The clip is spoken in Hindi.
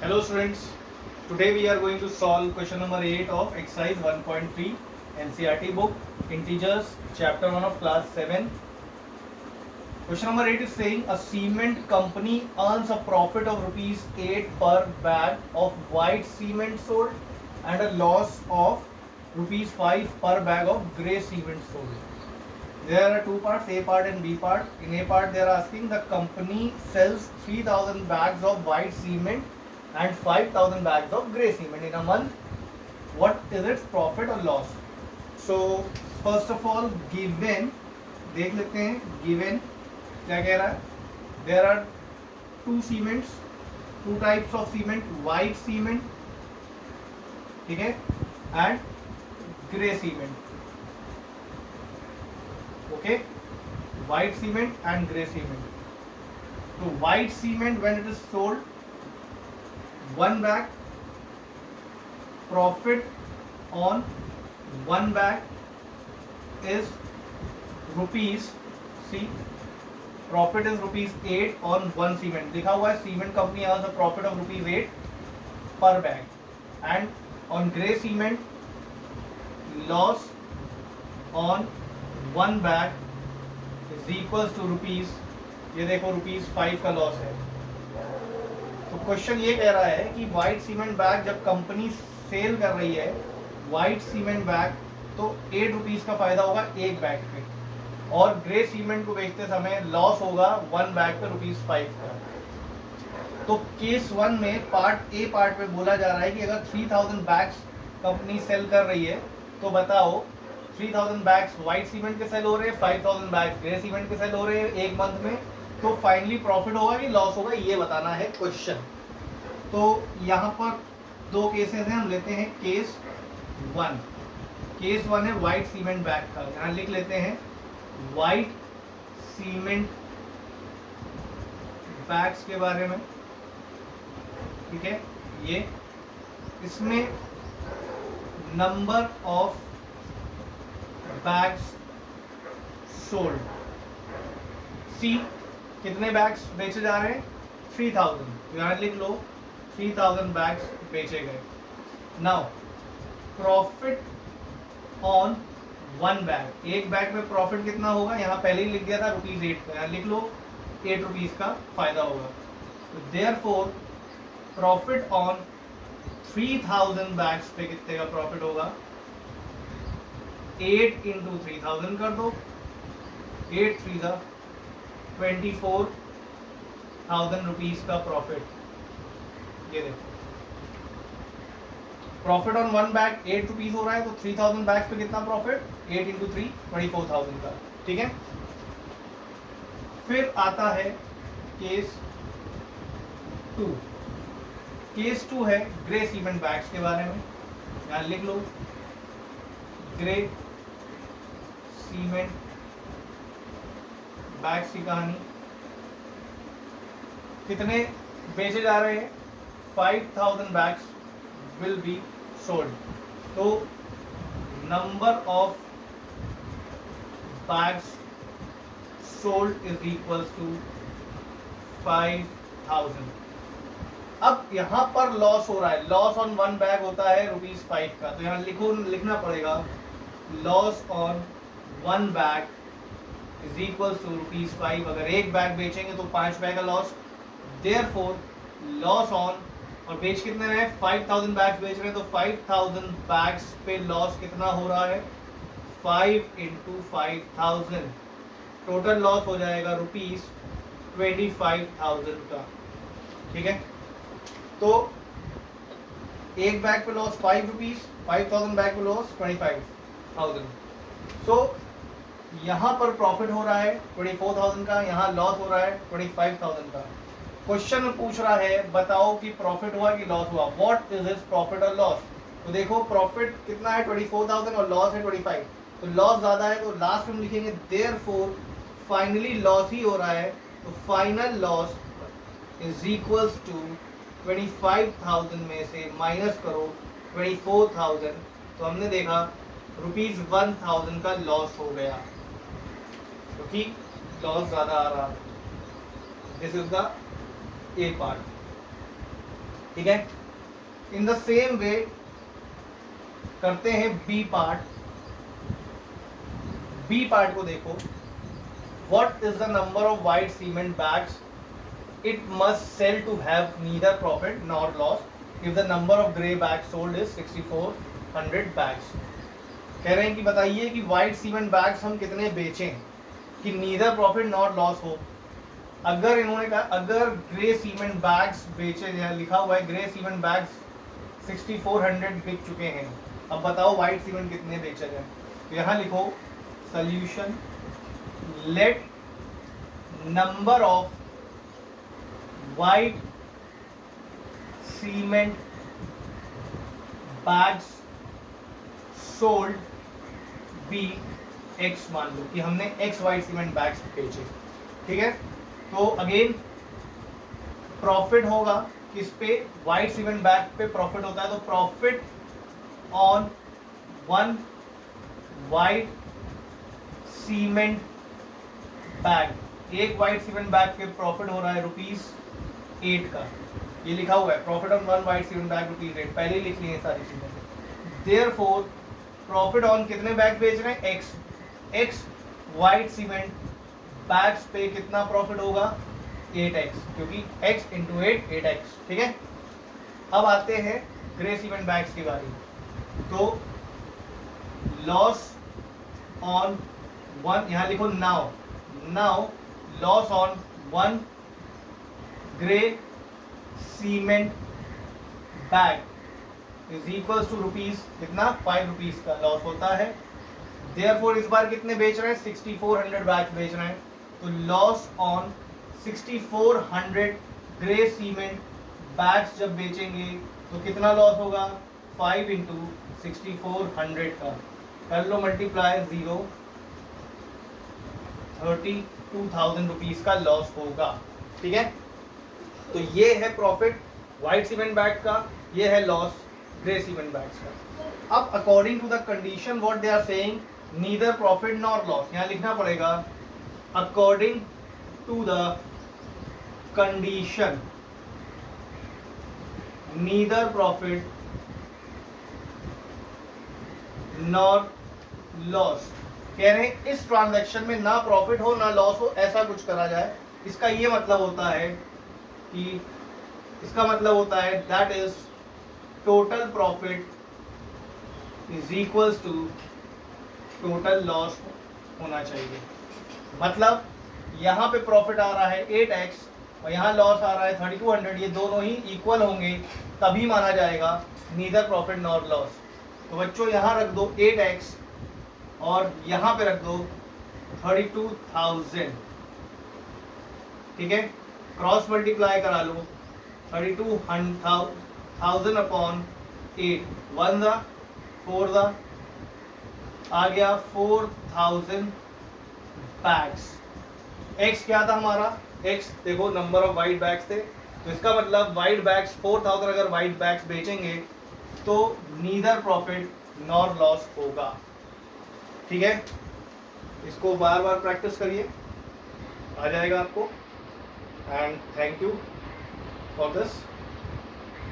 Hello students, today we are going to solve question number 8 of exercise 1.3 NCERT book integers chapter 1 of class 7. Question number 8 is saying a cement company earns a profit of rupees 8 per bag of white cement sold and a loss of rupees 5 per bag of grey cement sold. There are two parts, A part and B part. In A part they are asking the company sells 3000 bags of white cement and 5000 bags of grey cement in a month. What is its profit or loss? So first of all given देख लेते हैं given क्या कह रहा है. There are two cements, two types of cement, white cement, ठीक है, and grey cement. Okay, white cement and grey cement. So white cement when it is sold, one bag profit on one bag is rupees, see profit is rupees 8 on one cement. लिखा हुआ है cement company has a profit of rupees 8 per bag, and on grey cement loss on one bag is equals to rupees, ये देखो rupees 5 का लॉस है. तो क्वेश्चन ये कह रहा है कि व्हाइट सीमेंट बैग जब कंपनी सेल कर रही है व्हाइट सीमेंट बैग तो 8 रुपीज का फायदा होगा एक बैग पे, और ग्रे सीमेंट को बेचते समय लॉस होगा वन बैग पे रुपीज 5 का. तो केस 1 में पार्ट ए पार्ट में बोला जा रहा है कि अगर 3000 बैग्स कंपनी सेल कर रही है तो बताओ 3000 बैग्स व्हाइट सीमेंट के सेल हो रहे हैं, 5000 बैग्स ग्रे सीमेंट के सेल हो रहे हैं एक मंथ में, तो फाइनली प्रॉफिट होगा कि लॉस होगा ये बताना है क्वेश्चन. तो यहाँ पर दो केसेस हैं, हम लेते हैं केस 1. केस 1 है व्हाइट सीमेंट बैग का. यहाँ लिख लेते हैं व्हाइट सीमेंट बैग्स के बारे में, ठीक है. ये इसमें नंबर ऑफ बैग्स सोल्ड, सी कितने बैग्स बेचे जा रहे हैं 3000, यहाँ लिख लो 3000 बैग्स बेचे गए. Now profit on one bag, एक बैग में प्रॉफिट कितना होगा, यहाँ पहले ही लिख दिया था रुपीज 8 का, यहाँ लिख लो 8 रुपीज का फायदा होगा. तो देयरफॉर प्रॉफिट ऑन 3000 बैग्स पे कितने का प्रॉफिट होगा, 8 इंटू 3000 कर दो, 8 3 जा 24,000 रुपीज का प्रॉफिट. ये देखो profit on one bag 8 rupees हो रहा है, तो 3000 बैग्स पे कितना प्रॉफिट, 8 इंटू 3 24,000 का, ठीक है. फिर आता है केस 2. केस 2 है ग्रे सीमेंट बैग्स के बारे में. यहाँ लिख लो ग्रे सीमेंट बैग्स की कहानी. कितने बेचे जा रहे हैं, 5000 बैग्स विल बी सोल्ड. तो number of bags sold is equals to 5000. अब यहाँ पर लॉस हो रहा है, लॉस ऑन वन बैग होता है रुपीज 5 का, तो यहाँ लिखना पड़ेगा loss on one bag is equals to rupees 5. अगर एक बैग बेचेंगे तो 5 बैग का लॉस. देयरफॉर लॉस ऑन, और बेच कितने रहे 5000 बैग्स बेच रहे हैं, तो 5000 बैग्स पे लॉस कितना हो रहा है 5 इंटू 5000, टोटल लॉस हो जाएगा रुपीज 25,000 का, ठीक है. तो एक बैग पे लॉस 5 रुपीज, 5000 बैग पे लॉस 25,000. सो यहाँ पर प्रॉफिट हो रहा है 24,000 का, यहाँ लॉस हो रहा है 25,000 का. क्वेश्चन में पूछ रहा है बताओ कि प्रॉफिट हुआ कि लॉस हुआ, व्हाट इज इज प्रॉफिट और लॉस. तो देखो प्रॉफिट कितना है 24,000 और लॉस है 25, तो लॉस ज्यादा है, तो लास्ट में लिखेंगे देयरफॉर फाइनली लॉस ही हो रहा है, तो final loss is equals to 25,000 में से माइनस करो 24,000, तो हमने देखा रुपीज 1000 का लॉस हो गया, क्योंकि लॉस ज्यादा आ रहा. This is the A part. ठीक है। इन द सेम वे करते हैं बी पार्ट। बी पार्ट को देखो, what is the number of white cement bags it must sell to have neither profit nor loss if the number of grey bags sold is 6400 bags. कह रहे हैं कि बताइए कि वाइट सीमेंट बैग्स हम कितने बेचें कि नीदर प्रॉफिट नॉर लॉस हो। अगर इन्होंने कहा अगर ग्रे सीमेंट बैग्स बेचे, लिखा हुआ है ग्रे सीमेंट बैग्स 6400 बिक चुके हैं, अब बताओ वाइट सीमेंट कितने बेचे गए। तो यहाँ लिखो solution, let number of white cement bags sold be X. मान लो कि हमने एक्स वाइट सीमेंट बैग्स बेचे, ठीक है। तो अगेन प्रॉफिट होगा किस पे, वाइट सीमेंट बैग पे प्रॉफिट होता है, तो profit on one white cement bag, एक वाइट सीमेंट बैग पे प्रॉफिट हो रहा है ₹8 का। ये लिखा हुआ है profit on one white cement bag ₹8, पहले ही लिख ली है सारी चीजें। देयरफॉर प्रॉफिट ऑन कितने बैग बेच रहे हैं, एक्स वाइट सीमेंट बैग्स पे कितना प्रॉफिट होगा 8x, क्योंकि x इंटू 8x, ठीक है। अब आते हैं ग्रे सीमेंट बैग्स की बारी। तो लॉस ऑन वन, यहाँ लिखो now loss on one grey cement bag is equals to rupees कितना, ₹5 का लॉस होता है। देयरफॉर इस बार कितने बेच रहे हैं, 6400 बैग्स बेच रहे हैं। तो loss on 6400 grey cement bags जब बेचेंगे तो कितना लॉस होगा, 5 इंटू 6400 का कर लो मल्टीप्लाई 0, 32,000 रुपीज का लॉस होगा, ठीक है। तो ये है प्रॉफिट व्हाइट सीमेंट बैग का, ये है लॉस ग्रे सीमेंट बैग्स का। अब according to the condition what they are saying, neither profit nor loss, यहाँ लिखना पड़ेगा according to the condition neither profit nor loss. कह रहे हैं इस ट्रांजैक्शन में ना प्रॉफिट हो ना लॉस हो, ऐसा कुछ करा जाए। इसका ये मतलब होता है कि that is total profit is equals to total loss होना चाहिए। मतलब यहाँ पे प्रॉफिट आ रहा है 8x और यहाँ लॉस आ रहा है 3200, ये दोनों ही इक्वल होंगे तभी माना जाएगा नीदर प्रॉफिट नॉर लॉस। तो बच्चों यहाँ रख दो 8x और यहाँ पे रख दो 32,000, ठीक है। क्रॉस मल्टीप्लाई करा लो, 32,000 अपॉन 8, 1 दा 4 दा आ गया 4000 बैग्स। एक्स क्या था हमारा, एक्स देखो नंबर ऑफ वाइट बैग्स थे, तो इसका मतलब वाइट बैग्स 4000 अगर वाइट बैग्स बेचेंगे तो नीदर प्रॉफिट नॉर लॉस होगा, ठीक है। इसको बार बार प्रैक्टिस करिए, आ जाएगा आपको। And thank you for this.